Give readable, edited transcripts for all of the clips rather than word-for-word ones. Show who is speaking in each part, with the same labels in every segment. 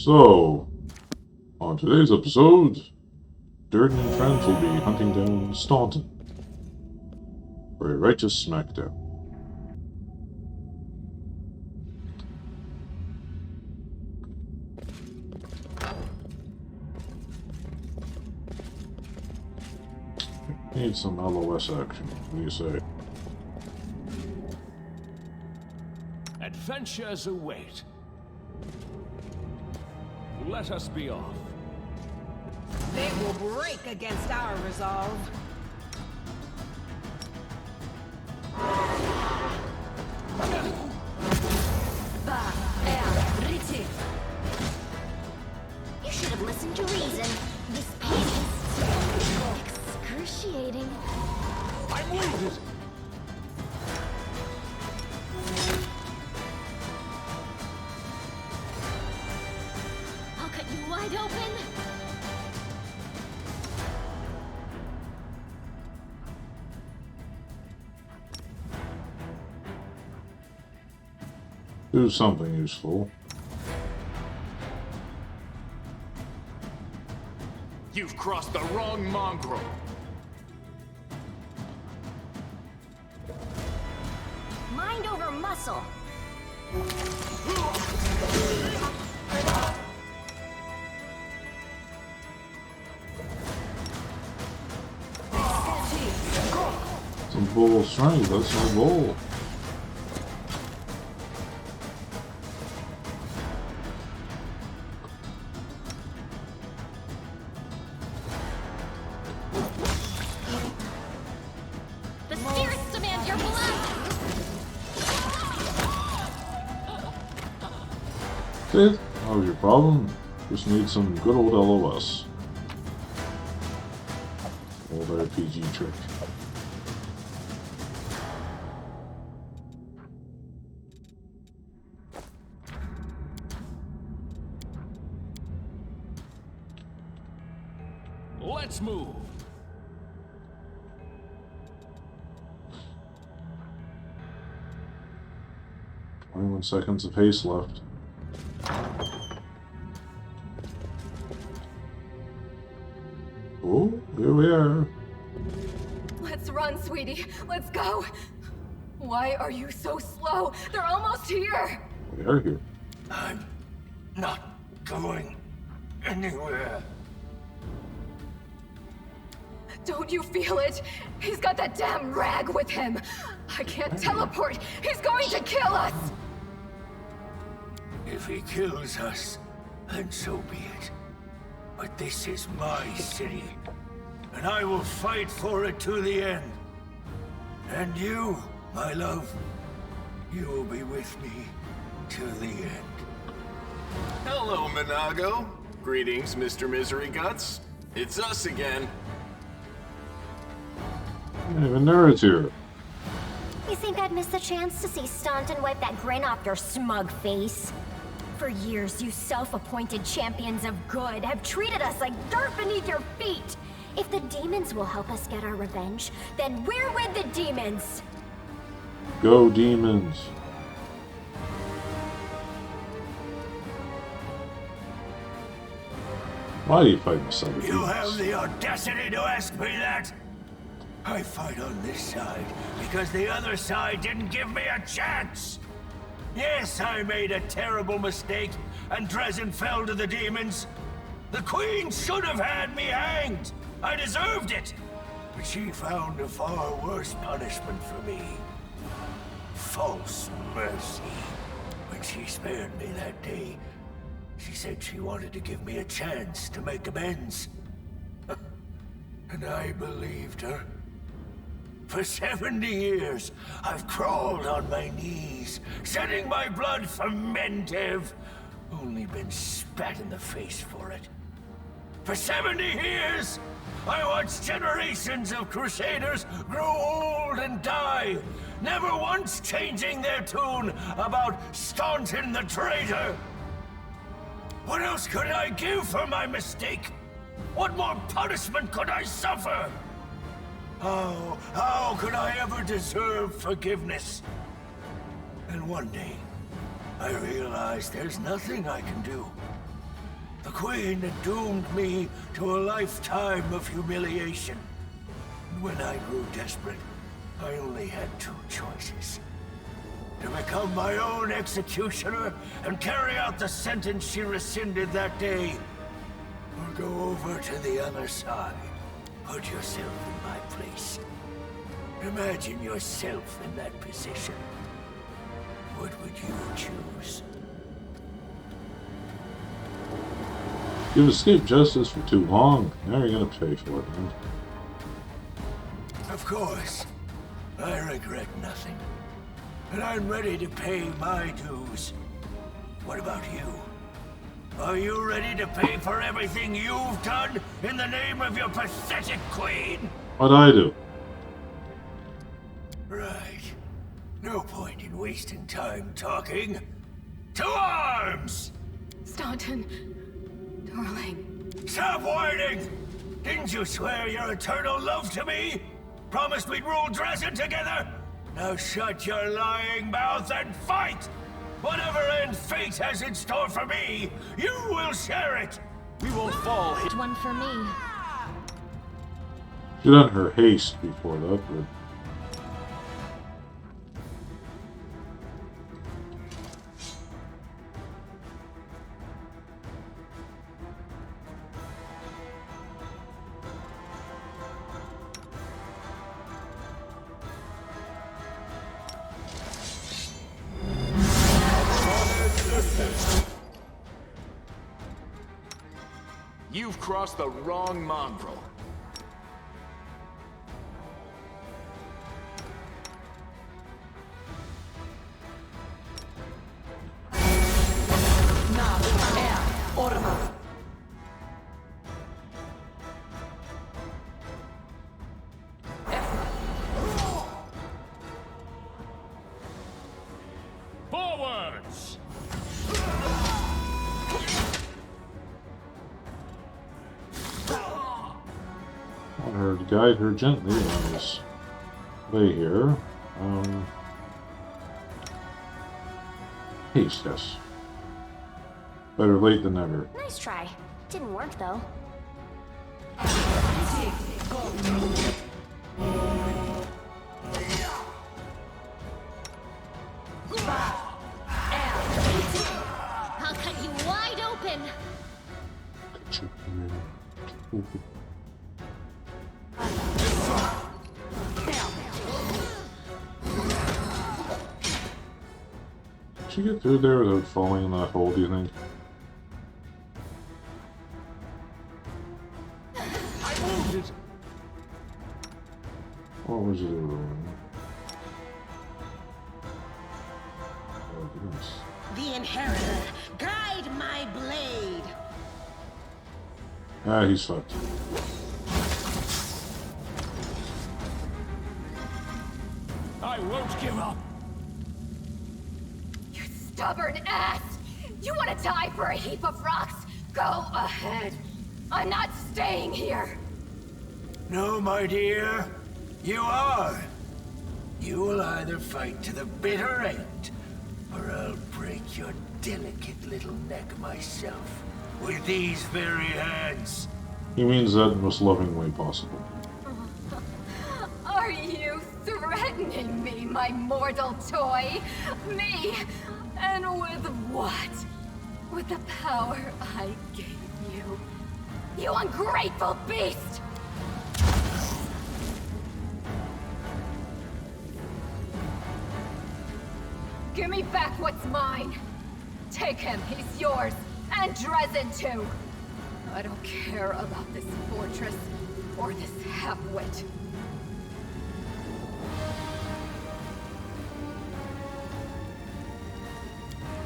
Speaker 1: So, on today's episode, Durden and friends will be hunting down Staunton for a righteous smackdown. Need some LOS action. What do you say?
Speaker 2: Adventures await. Let us be off.
Speaker 3: They will break against our resolve.
Speaker 4: You should have listened to reason. This pain is excruciating.
Speaker 2: I'm wounded.
Speaker 4: I'll cut you wide open.
Speaker 1: Do something useful.
Speaker 2: You've crossed the wrong mongrel.
Speaker 4: Mind over muscle.
Speaker 1: Some bull strength, that's no bull.
Speaker 4: The spirits demand your blood.
Speaker 1: See? That was your problem. Just need some good old LOS. Old RPG trick.
Speaker 2: Let's move.
Speaker 1: 21 seconds of haste left. Oh, here we are.
Speaker 3: Let's run, sweetie. Let's go. Why are you so slow? They're almost here.
Speaker 1: We are here.
Speaker 5: I'm not going anywhere.
Speaker 3: Don't you feel it? He's got that damn rag with him. I can't teleport. He's going to kill us.
Speaker 5: If he kills us, then so be it. But this is my city, and I will fight for it to the end. And you, my love, you will be with me to the end.
Speaker 6: Hello, Minago. Greetings, Mr. Misery Guts. It's us again.
Speaker 1: Hey, Venera's here.
Speaker 4: You think I'd miss the chance to see Staunton wipe that grin off your smug face? For years, you self-appointed champions of good have treated us like dirt beneath your feet. If the demons will help us get our revenge, then we're with the demons.
Speaker 1: Go demons. Why are you fighting the Southern
Speaker 5: You have
Speaker 1: demons?
Speaker 5: the audacity to ask me that? I fight on this side because the other side didn't give me a chance. Yes, I made a terrible mistake, and Drezen fell to the demons. The Queen should have had me hanged. I deserved it. But she found a far worse punishment for me. False mercy. When she spared me that day, she said she wanted to give me a chance to make amends. And I believed her. For 70 years, I've crawled on my knees, shedding my blood for Mentev. Only been spat in the face for it. For 70 years, I watched generations of Crusaders grow old and die, never once changing their tune about Staunton the traitor. What else could I give for my mistake? What more punishment could I suffer? How could I ever deserve forgiveness? And one day, I realized there's nothing I can do. The Queen had doomed me to a lifetime of humiliation. And when I grew desperate, I only had two choices. To become my own executioner and carry out the sentence she rescinded that day, or go over to the other side. Put yourself in my place. Imagine yourself in that position. What would you choose?
Speaker 1: You've escaped justice for too long. Now you're gonna pay for it, man.
Speaker 5: Of course. I regret nothing. And I'm ready to pay my dues. What about you? Are you ready to pay for everything you've done in the name of your pathetic queen?
Speaker 1: What'd I do?
Speaker 5: Right. No point in wasting time talking. To arms!
Speaker 3: Staunton, darling.
Speaker 5: Stop whining! Didn't you swear your eternal love to me? Promised we'd rule Drezen together? Now shut your lying mouth and fight! Whatever end fate has in store for me, you will share it!
Speaker 2: We won't fall.
Speaker 4: One for me.
Speaker 1: She done her haste before that, but...
Speaker 2: You've crossed the wrong mongrel. Forwards!
Speaker 1: Want her to guide her gently on this way here. Haste, yes. Better late than never.
Speaker 4: Nice try. Didn't work though. I'll cut you wide open.
Speaker 1: Did she get through there without falling in that hole, do you think?
Speaker 2: I moved it.
Speaker 1: What was it doing? Oh, goodness.
Speaker 7: The Inheritor, guide my blade.
Speaker 1: Ah, he's fucked.
Speaker 2: I won't give up.
Speaker 3: You stubborn ass! You want to die for a heap of rocks? Go ahead. I'm not staying here.
Speaker 5: No, my dear. You are. You will either fight to the bitter end, or I'll break your delicate little neck myself. With these very hands.
Speaker 1: He means that in the most loving way possible.
Speaker 3: Are you threatening me, my mortal toy? Me? And with what? With the power I gave you. You ungrateful beast! Give me back what's mine. Take him, he's yours. And Drezen too. I don't care about this fortress or this half-wit.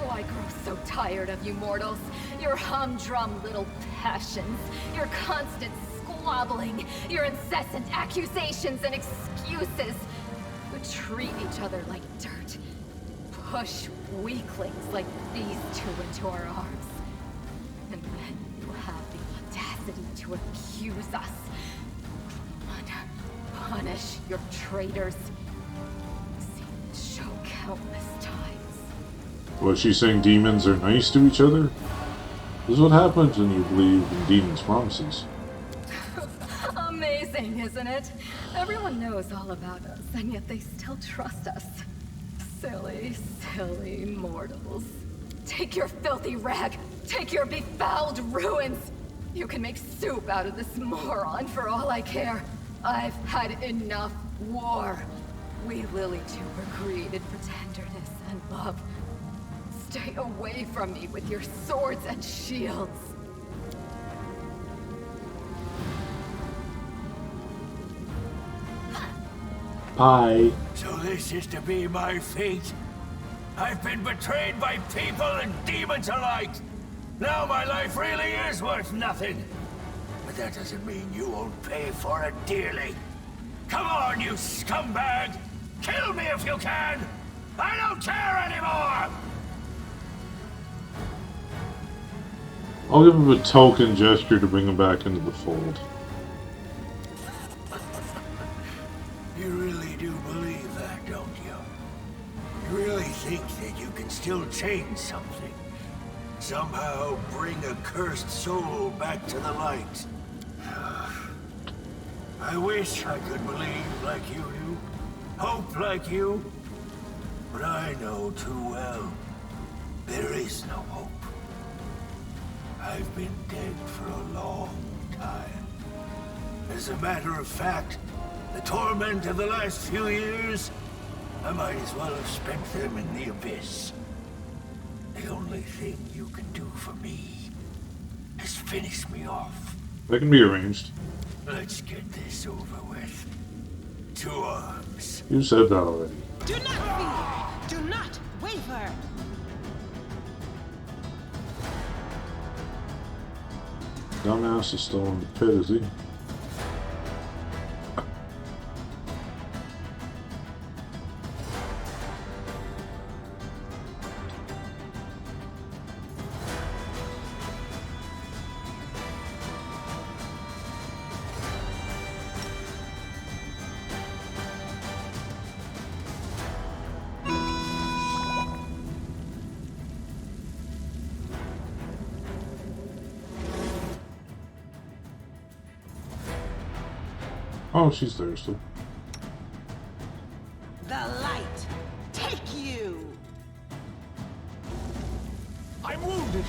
Speaker 3: Oh, I grow so tired of you mortals. Your humdrum little passions. Your constant squabbling. Your incessant accusations and excuses. You treat each other like dirt. Push weaklings like these two into our arms. And then you have the audacity to accuse us. Punish your traitors. Seen this show countless times.
Speaker 1: Was she saying demons are nice to each other? This is what happens when you believe in demons' promises.
Speaker 3: Amazing, isn't it? Everyone knows all about us, and yet they still trust us. Silly, silly mortals. Take your filthy rag! Take your befouled ruins! You can make soup out of this moron for all I care. I've had enough war. We Lily two were created for tenderness and love. Stay away from me with your swords and shields.
Speaker 1: Bye.
Speaker 5: So this is to be my fate? I've been betrayed by people and demons alike. Now my life really is worth nothing. But that doesn't mean you won't pay for it dearly. Come on, you scumbag! Kill me if you can! I don't care anymore!
Speaker 1: I'll give him a token gesture to bring him back into the fold.
Speaker 5: You really do believe that, don't you? You really think that you can still change something? Somehow bring a cursed soul back to the light? I wish I could believe like you do, hope like you, but I know too well, there is no hope. I've been dead for a long time. As a matter of fact, the torment of the last few years, I might as well have spent them in the abyss. The only thing you can do for me is finish me off.
Speaker 1: That can be arranged.
Speaker 5: Let's get this over with. To arms.
Speaker 1: You said that already.
Speaker 7: Do not fear! Do not waver!
Speaker 1: Dumbass is still in the pit, is he? Oh, she's thirsty.
Speaker 7: The light! Take you!
Speaker 2: I'm wounded.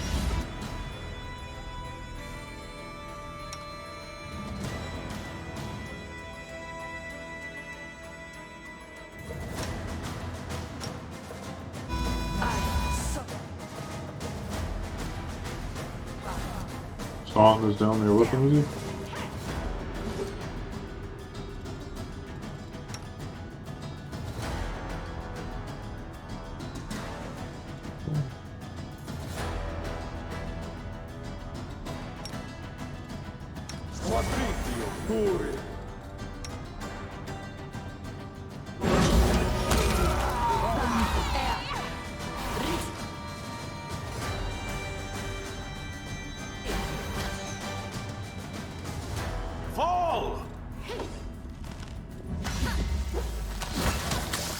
Speaker 1: Song is down there looking with you.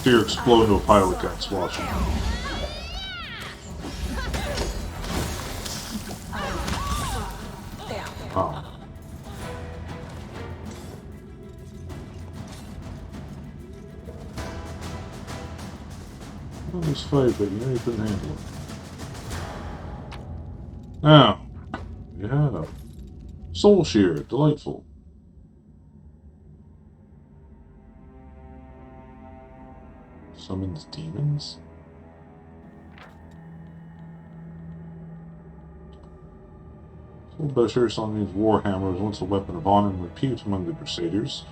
Speaker 1: Fear explode into a pile of guts watching. Oh. Well, this fight, but you know you couldn't handle it. Now, yeah. Soul Shear, delightful. Summons demons? Sold by Sir Solomon's Warhammer was once a weapon of honor and repute among the Crusaders.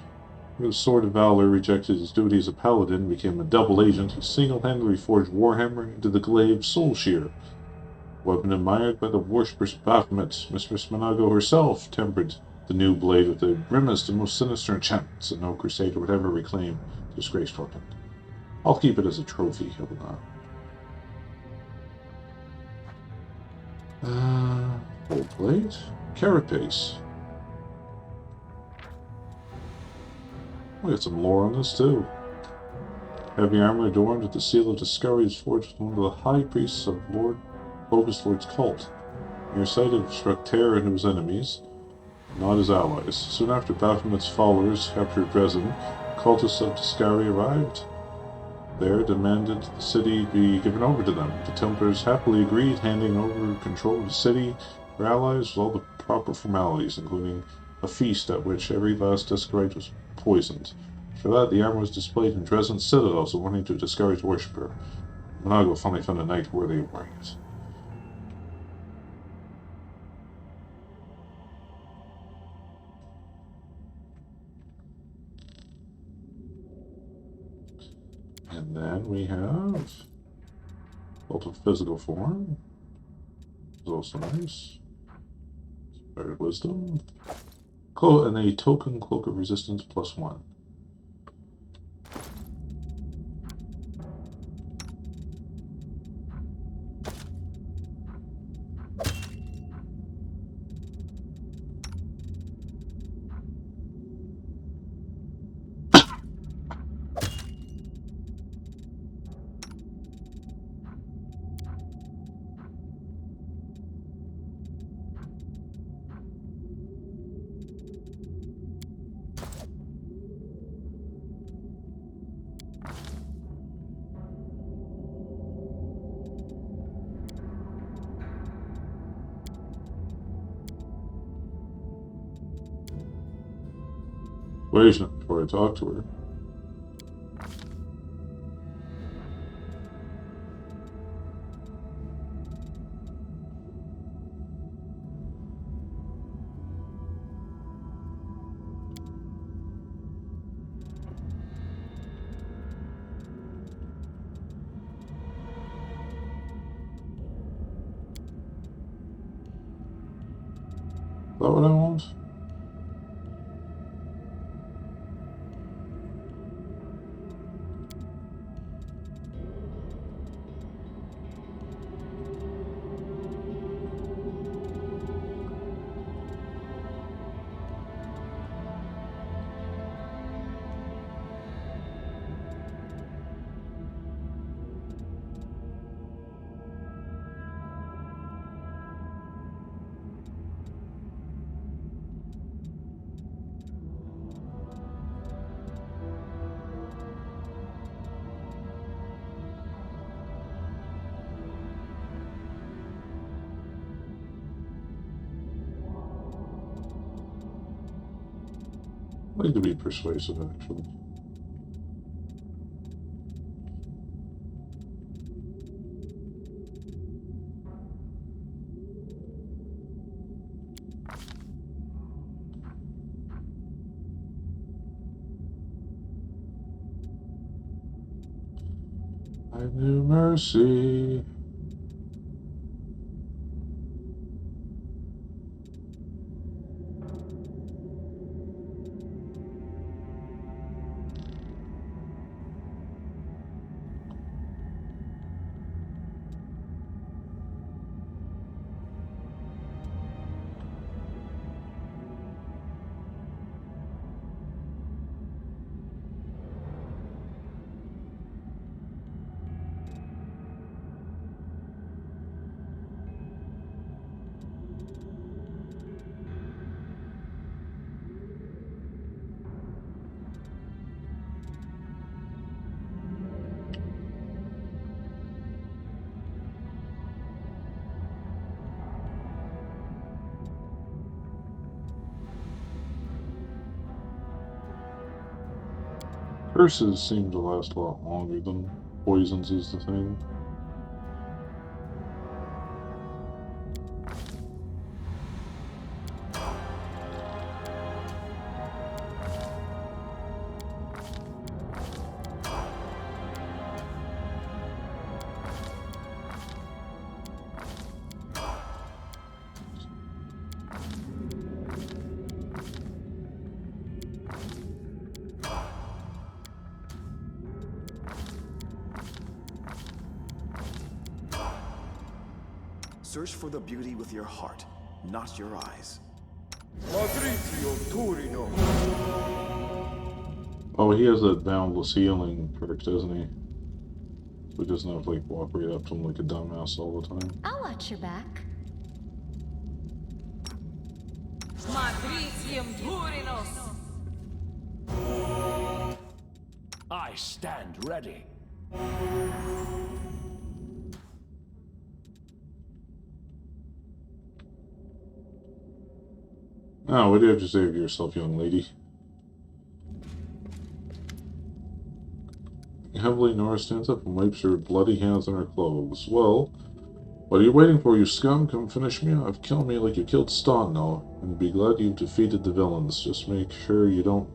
Speaker 1: With the Sword of Valor rejected his duty as a paladin, became a double agent who single-handedly forged Warhammer into the glaive Soul Shear. Weapon admired by the worshippers of Baphomet, Mistress Monago herself tempered the new blade with the grimmest and most sinister enchantments that no Crusader would ever reclaim the disgraced weapon. I'll keep it as a trophy, he will not. Full plate? Carapace. We got some lore on this too. Heavy armor adorned with the seal of discovery is forged with one of the high priests of Lord Locust Lord's cult. Your sight had struck terror into his enemies, not his allies. Soon after Baphomet's followers captured Drezen, cultists of Tiscari arrived there, demanded the city be given over to them. The Templars happily agreed, handing over control of the city for allies with all the proper formalities, including a feast at which every last Tiscarite was poisoned. For that, the armor was displayed in Drezen's citadel, so warning to Tiscarite worshipper. Monago finally found a knight worthy of wearing it. And then we have Cult of Physical Form. Is also nice. Inspired Wisdom. And a token Cloak of Resistance +1. Wait a minute before I talk to her. Is that what I want? I like to be persuasive, actually. I knew mercy. Curses seem to last a lot longer than poisons is the thing.
Speaker 8: Search for the beauty with your heart, not your eyes.
Speaker 1: Oh, he has that boundless healing perk, doesn't he? So he doesn't have to like walk right up to him like a dumbass all the time.
Speaker 4: I'll watch your back.
Speaker 7: Matricium Turinos.
Speaker 2: I stand ready.
Speaker 1: Now, what do you have to say of yourself, young lady? Heavily, Nora stands up and wipes her bloody hands on her clothes. Well, what are you waiting for, you scum? Come finish me off. Kill me like you killed Ston now. And be glad you've defeated the villains. Just make sure you don't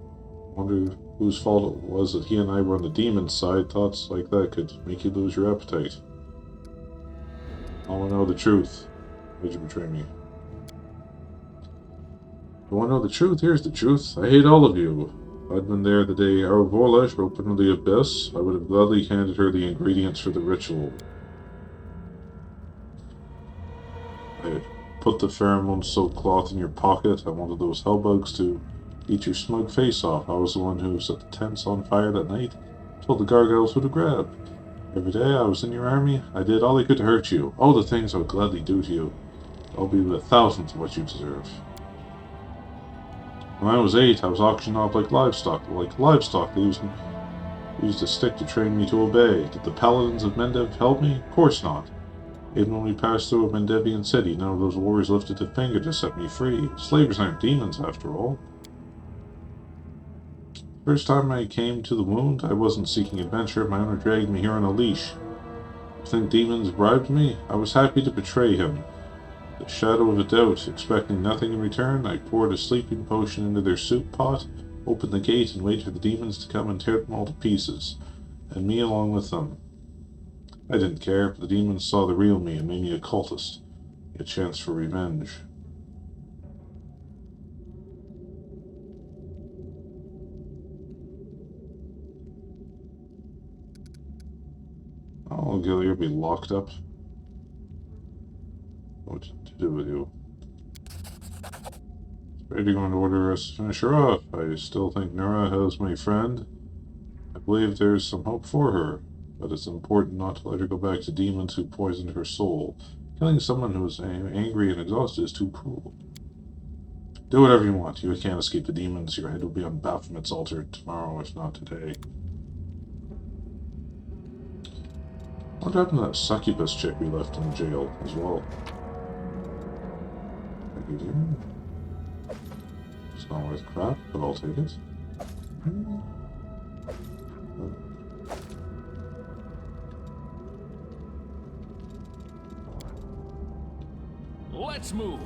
Speaker 1: wonder whose fault it was that he and I were on the demon's side. Thoughts like that could make you lose your appetite. I want to know the truth. Why'd you betray me? You want to know the truth? Here's the truth. I hate all of you. If I'd been there the day Arvola broke into the abyss, I would have gladly handed her the ingredients for the ritual. I put the pheromone-soaked cloth in your pocket. I wanted those hellbugs to eat your smug face off. I was the one who set the tents on fire that night. Told the gargoyles who to grab. Every day I was in your army, I did all I could to hurt you. All the things I would gladly do to you. I'll be the thousandth of what you deserve. When I was 8, I was auctioned off like livestock. They used a stick to train me to obey. Did the paladins of Mendev help me? Of course not. Even when we passed through a Mendevian city, none of those warriors lifted a finger to set me free. Slavers aren't demons, after all. First time I came to the wound, I wasn't seeking adventure. My owner dragged me here on a leash. You think demons bribed me? I was happy to betray him. The shadow of a doubt, expecting nothing in return, I poured a sleeping potion into their soup pot, opened the gate, and waited for the demons to come and tear them all to pieces, and me along with them. I didn't care, but the demons saw the real me and made me a cultist, a chance for revenge. Oh, you'll be locked up. What to do with you? Ready to go in order us to finish her off. I still think Nora has my friend. I believe there's some hope for her, but it's important not to let her go back to demons who poisoned her soul. Killing someone who is angry and exhausted is too cruel. Do whatever you want. You can't escape the demons. Your head will be on Baphomet's altar tomorrow, if not today. What happened to that succubus chick we left in jail as well? It's not worth crap, but I'll take it.
Speaker 2: Let's move.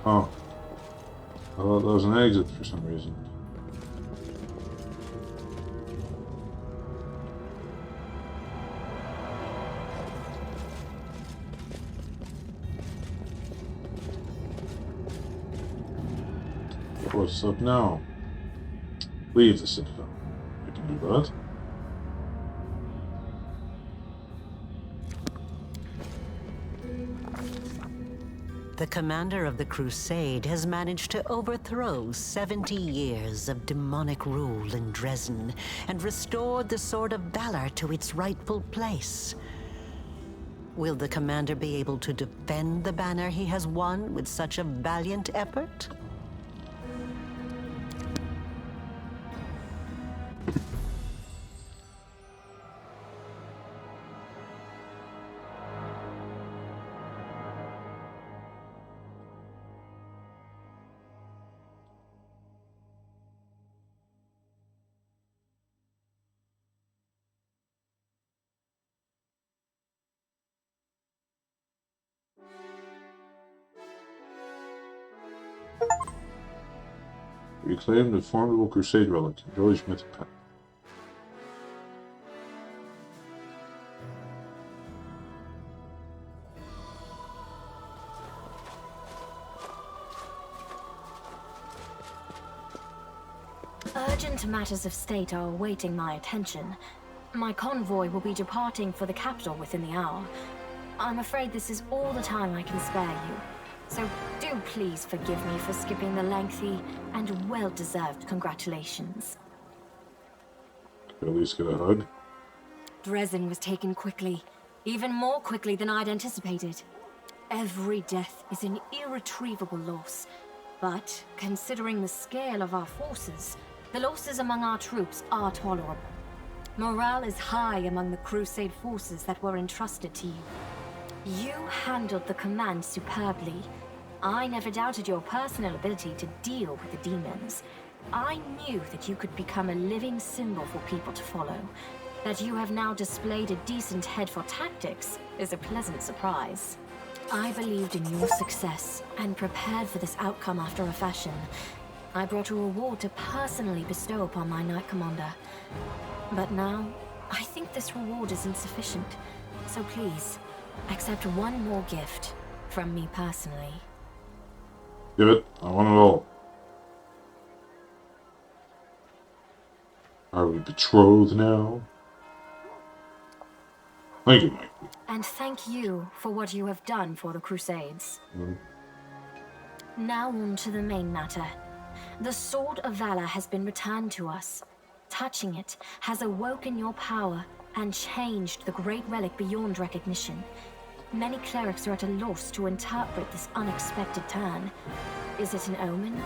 Speaker 1: Oh. I thought that was an exit for some reason. What's up now? Leave the Citadel. I can do that.
Speaker 9: The commander of the Crusade has managed to overthrow 70 years of demonic rule in Drezen and restored the Sword of Valor to its rightful place. Will the commander be able to defend the banner he has won with such a valiant effort?
Speaker 1: Reclaimed a formidable Crusade relic. Enjoy mythic pack.
Speaker 4: Urgent matters of state are awaiting my attention. My convoy will be departing for the capital within the hour. I'm afraid this is all the time I can spare you. So do please forgive me for skipping the lengthy and well-deserved congratulations.
Speaker 1: At least get a hug.
Speaker 4: Drezen was taken quickly, even more quickly than I'd anticipated. Every death is an irretrievable loss. But, considering the scale of our forces, the losses among our troops are tolerable. Morale is high among the Crusade forces that were entrusted to you. You handled the command superbly. I never doubted your personal ability to deal with the demons. I knew that you could become a living symbol for people to follow. That you have now displayed a decent head for tactics is a pleasant surprise. I believed in your success and prepared for this outcome after a fashion. I brought a reward to personally bestow upon my Knight Commander. But now, I think this reward is insufficient. So please, accept one more gift from me personally.
Speaker 1: Give it. I want it all. Are we betrothed now? Thank you, Mike.
Speaker 4: And thank you for what you have done for the Crusades. Now on to the main matter. The Sword of Valor has been returned to us. Touching it has awoken your power and changed the Great Relic beyond recognition. Many clerics are at a loss to interpret this unexpected turn. Is it an omen?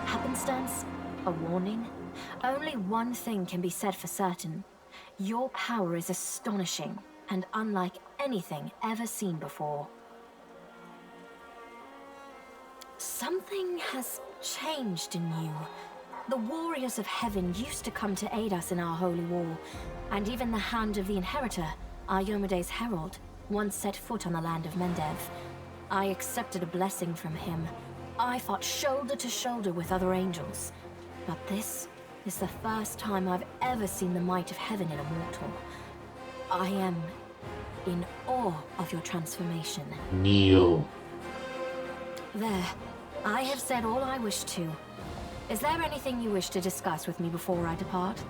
Speaker 4: Happenstance? A warning? Only one thing can be said for certain. Your power is astonishing and unlike anything ever seen before. Something has changed in you. The warriors of heaven used to come to aid us in our holy war, and even the Hand of the Inheritor, Iomede's herald, once set foot on the land of Mendev. I accepted a blessing from him. I fought shoulder to shoulder with other angels. But this is the first time I've ever seen the might of heaven in a mortal. I am in awe of your transformation.
Speaker 1: Kneel.
Speaker 4: There. I have said all I wish to. Is there anything you wish to discuss with me before I depart?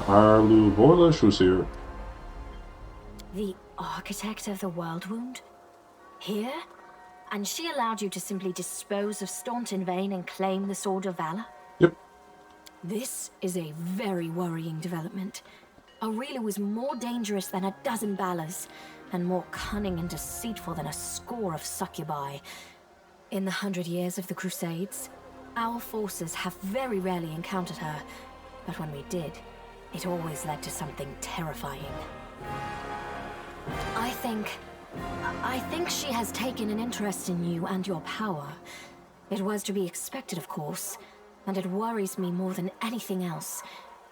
Speaker 1: Arlu Vorlish was here.
Speaker 4: The architect of the World Wound? Here? And she allowed you to simply dispose of Staunton Vane and claim the Sword of Valor?
Speaker 1: Yep.
Speaker 4: This is a very worrying development. Aurelia was more dangerous than a dozen Balors, and more cunning and deceitful than a score of succubi. In the 100 years of the Crusades, our forces have very rarely encountered her, but when we did, it always led to something terrifying. I think she has taken an interest in you and your power. It was to be expected, of course, and it worries me more than anything else.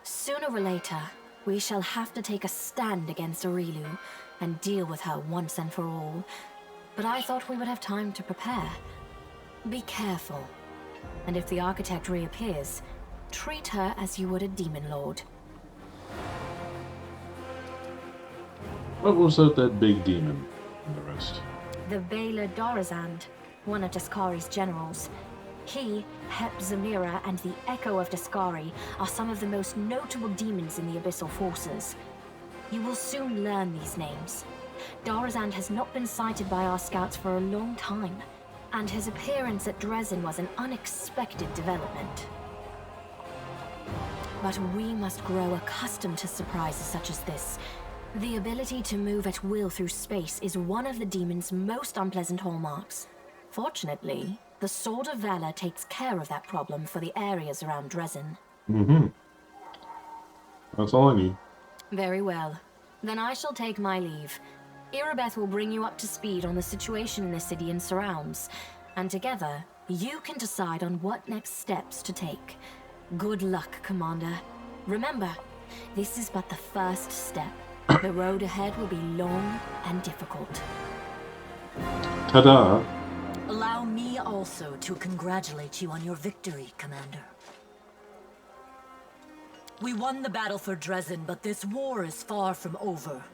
Speaker 4: Sooner or later, we shall have to take a stand against Aurelu and deal with her once and for all. But I thought we would have time to prepare. Be careful. And if the architect reappears, treat her as you would a demon lord.
Speaker 1: What was that big demon and the rest?
Speaker 4: The Baylor Dorazand, one of Daskari's generals. He, Hep Zamira, and the Echo of Daskari are some of the most notable demons in the Abyssal Forces. You will soon learn these names. Dorazand has not been sighted by our scouts for a long time, and his appearance at Drezen was an unexpected development. But we must grow accustomed to surprises such as this. The ability to move at will through space is one of the demon's most unpleasant hallmarks. Fortunately, the Sword of Valor takes care of that problem for the areas around Drezen.
Speaker 1: That's all I need.
Speaker 4: Very well. Then I shall take my leave. Irabeth will bring you up to speed on the situation in the city and surrounds, and together, you can decide on what next steps to take. Good luck, Commander. Remember, this is but the first step. The road ahead will be long and difficult.
Speaker 1: Ta-da!
Speaker 10: Allow me also to congratulate you on your victory, Commander. We won the battle for Drezen, but this war is far from over.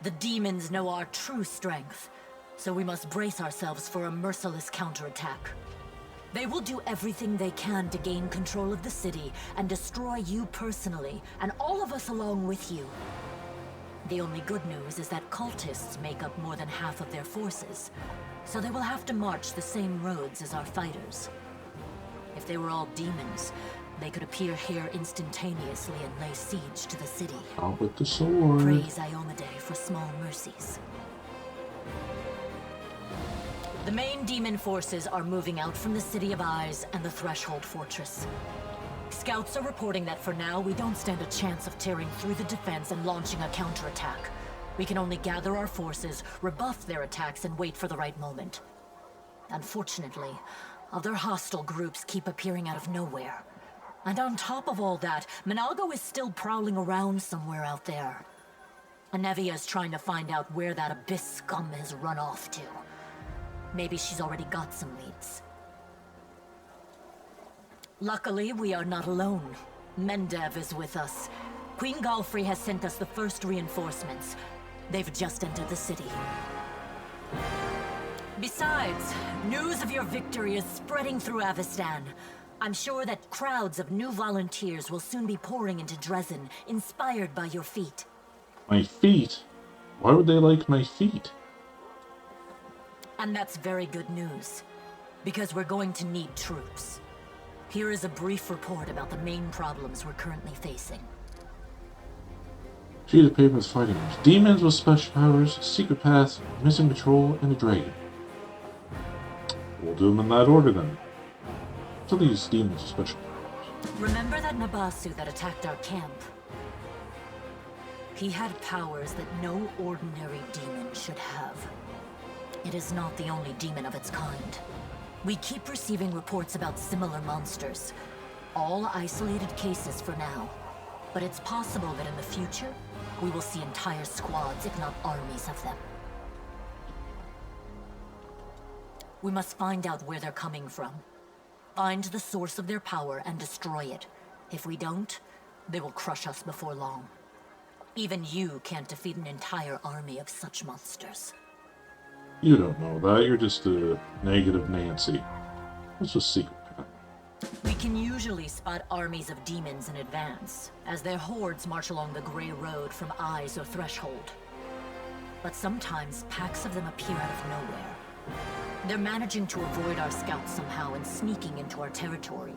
Speaker 10: The demons know our true strength, so we must brace ourselves for a merciless counterattack. They will do everything they can to gain control of the city and destroy you personally, and all of us along with you. The only good news is that cultists make up more than half of their forces, so they will have to march the same roads as our fighters. If they were all demons, They could appear here instantaneously and lay siege to the city.
Speaker 1: Out with the sword.
Speaker 10: Praise Iomedae for small mercies. The main demon forces are moving out from the City of Eyes and the Threshold Fortress. Scouts are reporting that for now, we don't stand a chance of tearing through the defense and launching a counterattack. We can only gather our forces, rebuff their attacks, and wait for the right moment. Unfortunately, other hostile groups keep appearing out of nowhere. And on top of all that, Minago is still prowling around somewhere out there. Anevia is trying to find out where that Abyss scum has run off to. Maybe she's already got some leads. Luckily, we are not alone. Mendev is with us. Queen Galfrey has sent us the first reinforcements. They've just entered the city. Besides, news of your victory is spreading through Avestan. I'm sure that crowds of new volunteers will soon be pouring into Drezen, inspired by your feat.
Speaker 1: My feet? Why would they like my feet?
Speaker 10: And that's very good news, because we're going to need troops. Here is a brief report about the main problems we're currently facing.
Speaker 1: Sheet of paper is fighting demons with special powers, secret paths, missing patrol, and a dragon. We'll do them in that order then. So these demons with special powers.
Speaker 10: Remember that Nabasu that attacked our camp? He had powers that no ordinary demon should have. It is not the only demon of its kind. We keep receiving reports about similar monsters. All isolated cases for now. But it's possible that in the future, we will see entire squads, if not armies of them. We must find out where they're coming from. Find the source of their power and destroy it. If we don't, they will crush us before long. Even you can't defeat an entire army of such monsters.
Speaker 1: You don't know that. You're just a negative Nancy. What's a secret path?
Speaker 10: We can usually spot armies of demons in advance, as their hordes march along the Grey Road from Eyes or Threshold. But sometimes packs of them appear out of nowhere. They're managing to avoid our scouts somehow and sneaking into our territory.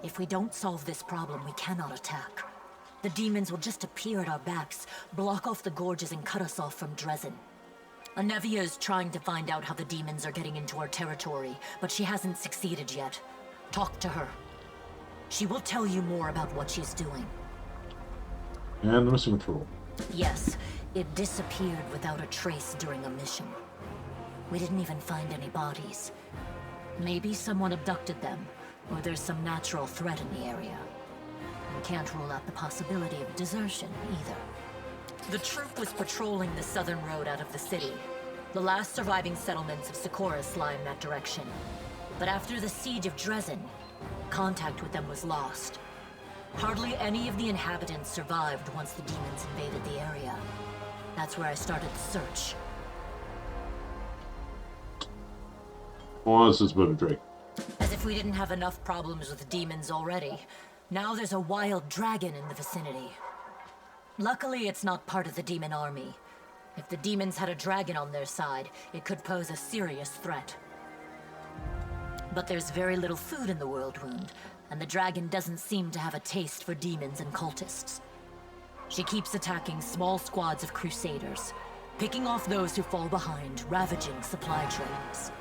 Speaker 10: If we don't solve this problem, we cannot attack. The demons will just appear at our backs, block off the gorges and cut us off from Drezen. Anevia is trying to find out how the demons are getting into our territory, but she hasn't succeeded yet. Talk to her. She will tell you more about what she's doing.
Speaker 1: And the missing patrol.
Speaker 10: Yes, it disappeared without a trace during a mission. We didn't even find any bodies. Maybe someone abducted them, or there's some natural threat in the area. We can't rule out the possibility of desertion, either. The troop was patrolling the southern road out of the city. The last surviving settlements of Socorus lie in that direction. But after the siege of Drezen, contact with them was lost. Hardly any of the inhabitants survived once the demons invaded the area. That's where I started the search.
Speaker 1: Well, this is about a Drake.
Speaker 10: As if we didn't have enough problems with demons already. Now there's a wild dragon in the vicinity. Luckily, it's not part of the demon army. If the demons had a dragon on their side, it could pose a serious threat. But there's very little food in the World Wound, and the dragon doesn't seem to have a taste for demons and cultists. She keeps attacking small squads of crusaders, picking off those who fall behind, ravaging supply trains.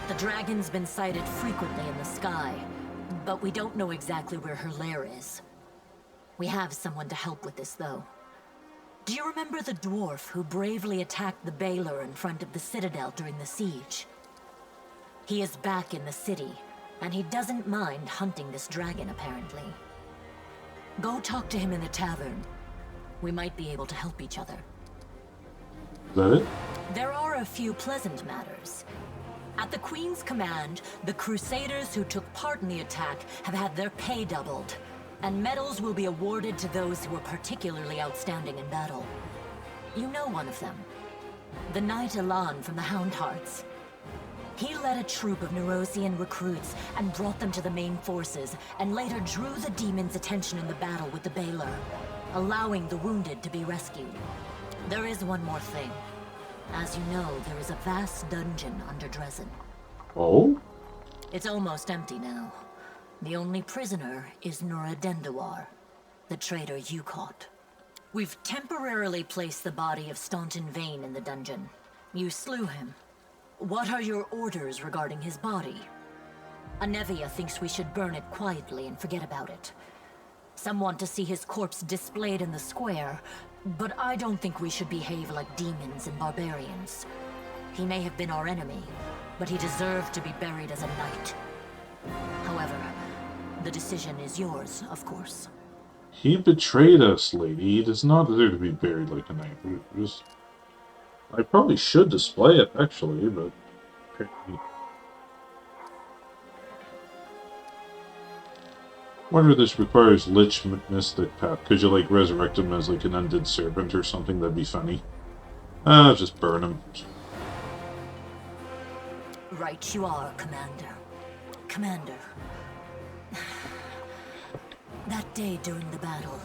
Speaker 10: The dragon's been sighted frequently in the sky, but we don't know exactly where her lair is. We have someone to help with this, though. Do you remember the dwarf who bravely attacked the Baylor in front of the Citadel during the siege? He is back in the city, and he doesn't mind hunting this dragon, apparently. Go talk to him in the tavern. We might be able to help each other.
Speaker 1: Is that it?
Speaker 10: There are a few pleasant matters. At the Queen's command, the Crusaders who took part in the attack have had their pay doubled, and medals will be awarded to those who were particularly outstanding in battle. You know one of them. The Knight Elan from the Houndhearts. He led a troop of Nerosian recruits and brought them to the main forces, and later drew the demons' attention in the battle with the Baylor, allowing the wounded to be rescued. There is one more thing. As you know, there is a vast dungeon under Drezen.
Speaker 1: Oh?
Speaker 10: It's almost empty now. The only prisoner is Nura Dendawar, the traitor you caught. We've temporarily placed the body of Staunton Vane in the dungeon. You slew him. What are your orders regarding his body? Anevia thinks we should burn it quietly and forget about it. Some want to see his corpse displayed in the square, but I don't think we should behave like demons and barbarians. He may have been our enemy, but he deserved to be buried as a knight. However, the decision is yours, of course.
Speaker 1: He betrayed us, lady. He does not deserve to be buried like a knight. I probably should display it, actually, but apparently. Wonder if this requires Lich Mystic Path. Could you, like, resurrect him as, like, an undead serpent or something? That'd be funny. Just burn him.
Speaker 10: Right you are, Commander. Commander. That day during the battle,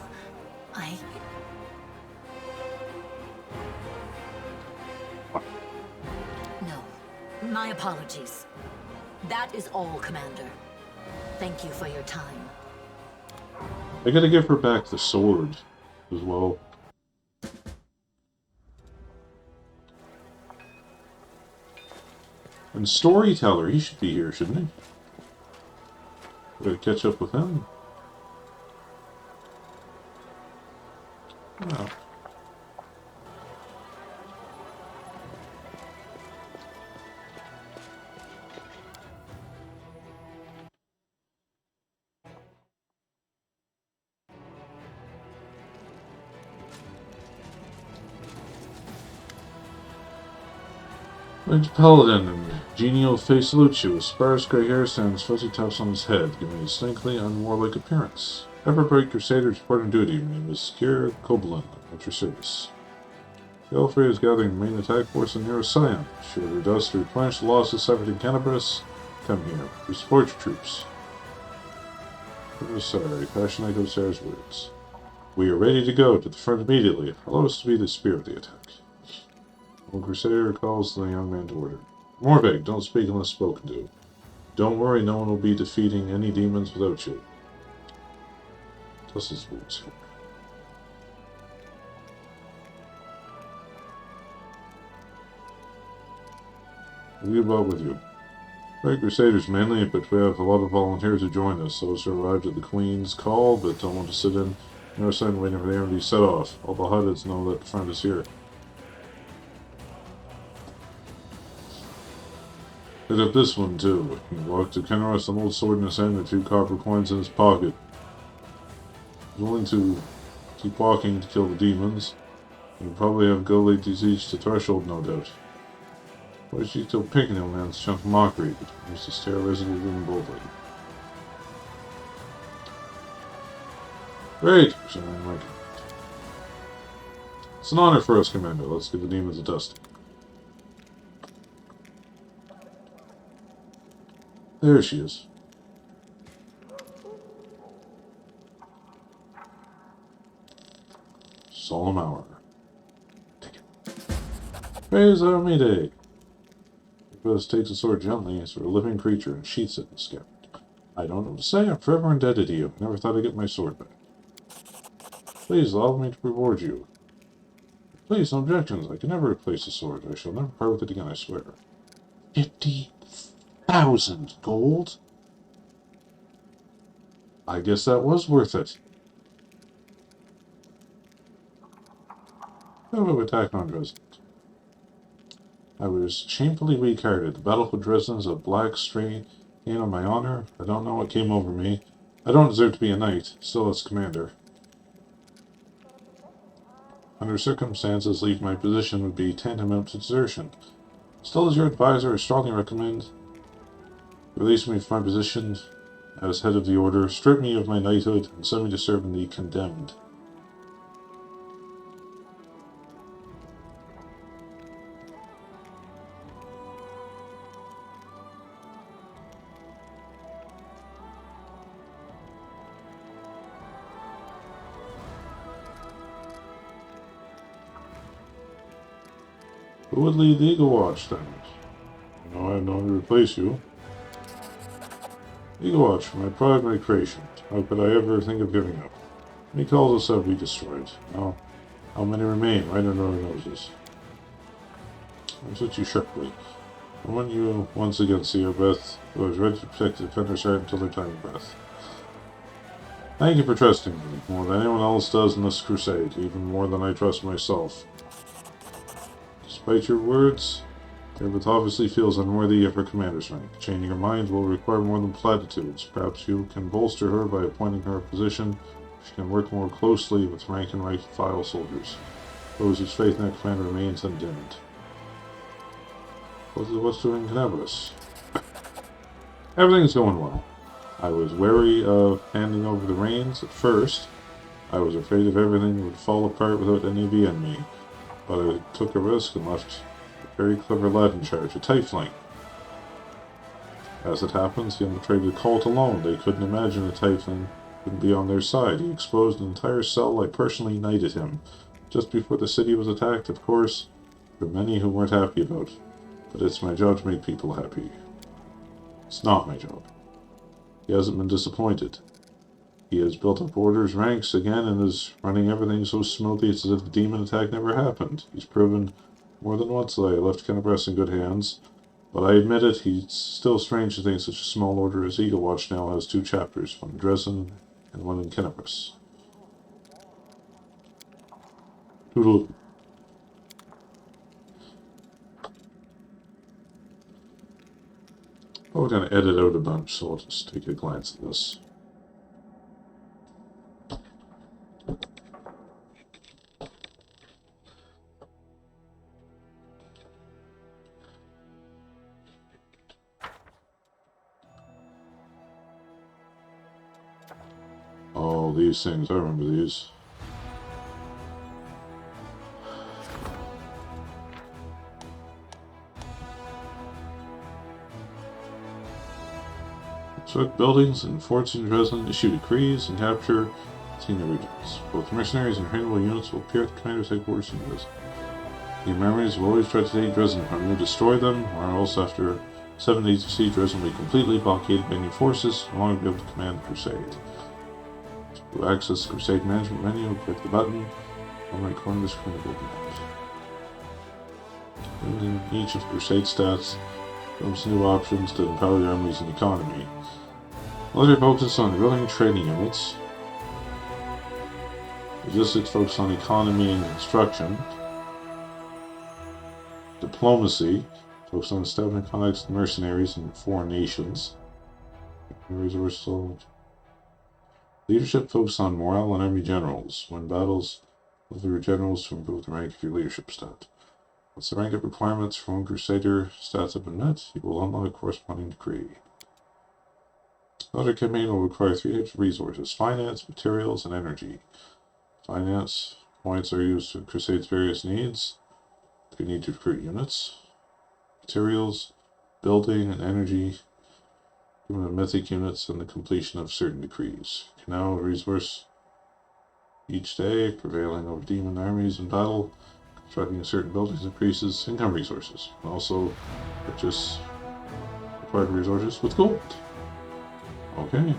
Speaker 10: No. My apologies. That is all, Commander. Thank you for your time.
Speaker 1: I gotta give her back the sword as well. And Storyteller, he should be here, shouldn't he? Gotta catch up with him. Oh. Ranged Paladin and genial face salutes you with sparse gray hair stands fuzzy tufts on his head, giving a distinctly unwarlike appearance. Everbright Crusaders reporting duty. My name is Kira Koblin, at your service. Gallifrey is gathering the main attack force in Neuroscion. Should her dust to replenish the losses suffered in Canabras, come here. We support your troops. I'm sorry, Passion echoed Sarah's words. We are ready to go to the front immediately. Allow us to be the spear of the attack. When Crusader calls the young man to order. Morveg, don't speak unless spoken to. Don't worry, no one will be defeating any demons without you. Plus his boots. We'll get about with you. Right, Crusaders mainly, but we have a lot of volunteers who join us. Those who arrived at the Queen's call, but don't want to sit in. No sign waiting for the army to set off. All the Huddeds know that the front is here. Pick up this one, too. He walked to Kenros, an old sword in his hand and 2 copper coins in his pocket. Willing to keep walking to kill the demons. He'll probably have go late disease to Threshold, no doubt. Why is she still picking him, man's chunk mockery, but he used to stare resolutely and boldly. Great! It's an honor for us, Commander. Let's give the demons a dusting. There she is. Solemn hour. Take it. Praise Armide! Nicholas takes the sword gently as for a living creature and sheaths it in the scabbard. I don't know what to say. I'm forever indebted to you. Never thought I'd get my sword back. Please allow me to reward you. Please, no objections. I can never replace the sword. I shall never part with it again, I swear. 50,000 gold? I guess that was worth it. How about attack on Drezen? I was shamefully weak-hearted. The battle for Drezen is a black stain on my honor. I don't know what came over me. I don't deserve to be a knight, still as commander. Under circumstances, leave my position would be tantamount to desertion. Still, as your advisor, I strongly recommend release me from my position as head of the order, strip me of my knighthood, and send me to serve in the condemned. Who would lead the Eagle Watch then? You know I have no one to replace you. Eagle Watch, my pride, my creation. How could I ever think of giving up? Many calls us have we destroyed. Now, how many remain right under our noses? That's what you sharply. And when you once again see your breath, I was ready to protect the defender's heart until their time of breath. Thank you for trusting me, more than anyone else does in this crusade, even more than I trust myself. Despite your words, Gambit obviously feels unworthy of her commander's rank. Changing her mind will require more than platitudes. Perhaps you can bolster her by appointing her a position. She can work more closely with rank and file soldiers, those whose faith in that commander remains undimmed. What's doing Canaveras? Everything's going well. I was wary of handing over the reins at first. I was afraid of everything would fall apart without any of you in me. But I took a risk and left a very clever lad in charge, a tiefling. As it happens, he infiltrated the cult alone. They couldn't imagine a tiefling wouldn't be on their side. He exposed an entire cell. I personally knighted him. Just before the city was attacked, of course, there were many who weren't happy about it. But it's my job to make people happy. It's not my job. He hasn't been disappointed. He has built up orders ranks again and is running everything so smoothly it's as if the demon attack never happened. He's proven more than once that I left Kennebress in good hands, but I admit it, he's still strange to think such a small order as Eagle Watch now has 2 chapters, one in Drezen and one in Kennebress. Doodle. Oh, we're going to edit out a bunch, so I'll just take a glance at this. Oh, these things, I remember these. Construct buildings and forts in Drezen, issue decrees, and capture senior regions. Both mercenaries and trainable units will appear at the commander's headquarters in Drezen. The Armies will always try to take Drezen from you, destroy them, or else after 7 days of siege, Drezen will be completely blockaded by enemy forces, no longer be able to command the crusade. To access the crusade management menu, click the button on the right corner of the screen to open it. In each of the crusade stats comes new options to empower your armies and economy. Military focus on drilling training units. Logistics focus on economy and construction. Diplomacy focus on establishing contacts with mercenaries in foreign nations. Resource leadership focus on morale and army generals. Win battles with your generals to improve the rank of your leadership stat. Once the rank up requirements for one Crusader stats have been met, you will unlock a corresponding decree. Another campaign will require 3 types of resources: finance, materials, and energy. Finance points are used to Crusade's various needs. You need to recruit units. Materials, building, and energy, given the mythic units and the completion of certain decrees. You can now resource each day, prevailing over demon armies in battle. Constructing certain buildings increases income resources. And also purchase required resources with gold. Okay.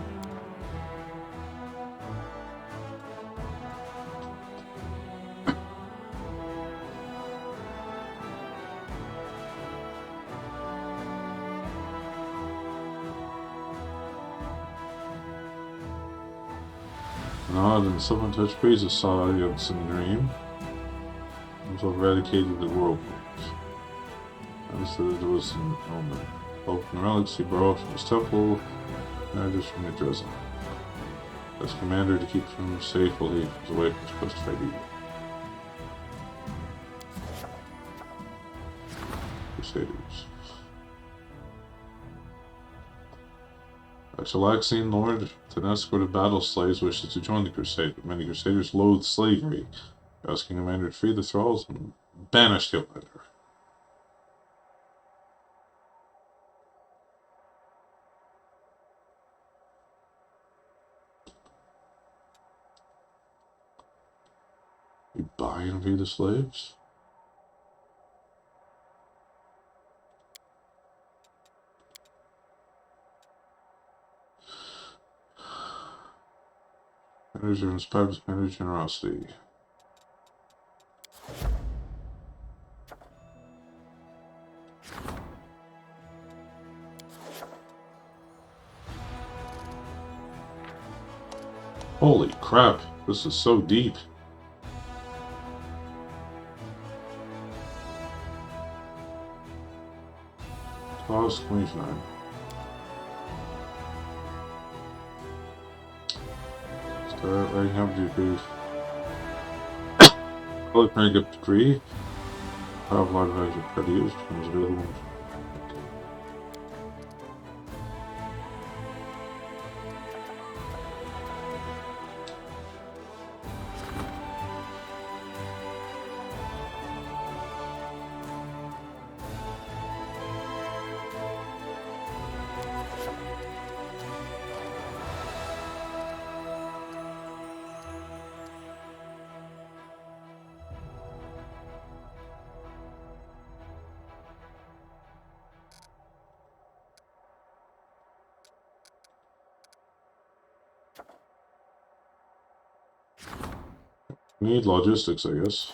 Speaker 1: Nod and someone touched praises saw audience in the dream. Also eradicated the whirlwind. Understood it was an omen. Open relics he borrowed from his temple, commanders from Drezen. As commander to keep him safe while he was away from his quest to fight evil. Crusaders. A Chilaxian lord with an escort of battle slaves wishes to join the crusade, but many crusaders loathe slavery, asking commander to free the thralls and banish the outlander. You buy and free the slaves? There's your inspired generosity. Holy crap, this is so deep. Clause 29. Start writing up decrease. Probably printing up decree. Power of large values of credit use becomes available. We need logistics, I guess.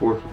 Speaker 1: Orphan.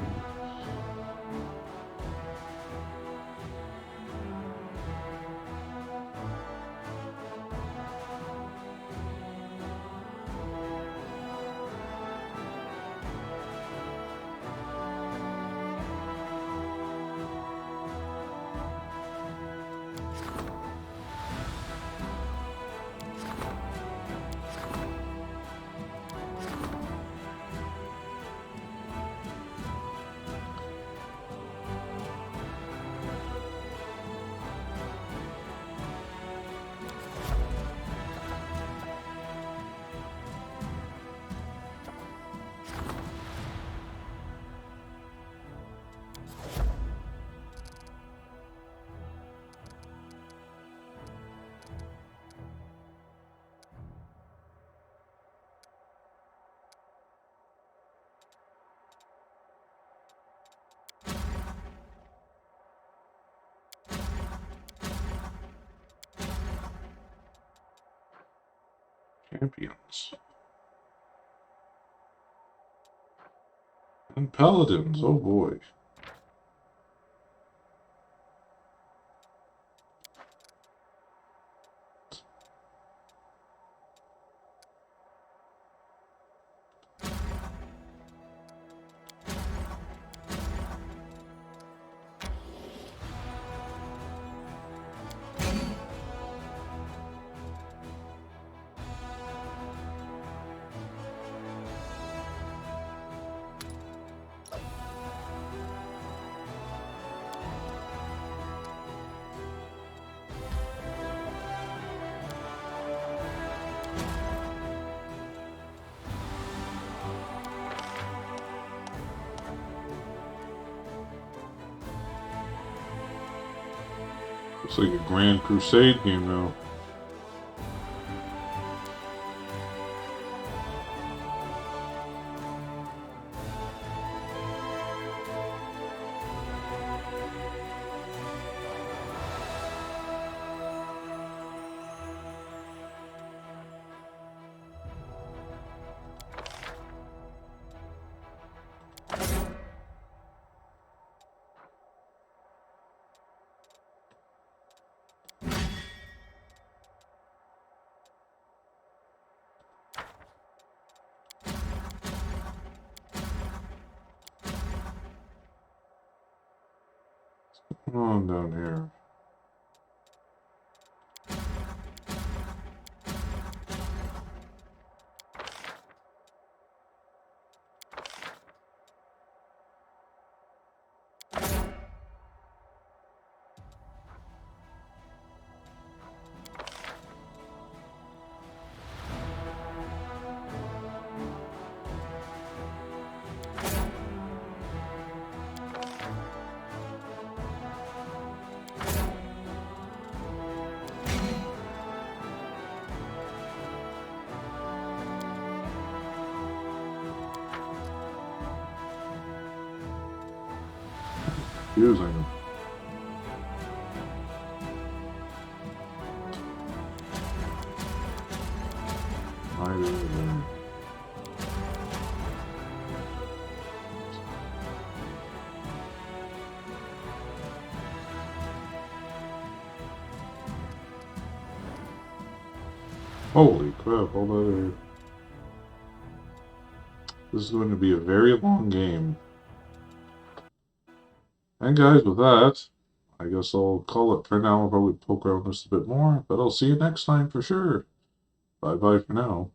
Speaker 1: Champions. And paladins, oh boy. Looks like a Grand Crusade game now. Come on down here. confusing. Holy crap, all that are... This is going to be a very long game. And guys, with that, I guess I'll call it for now. I'll probably poke around this a bit more, but I'll see you next time for sure. Bye-bye for now.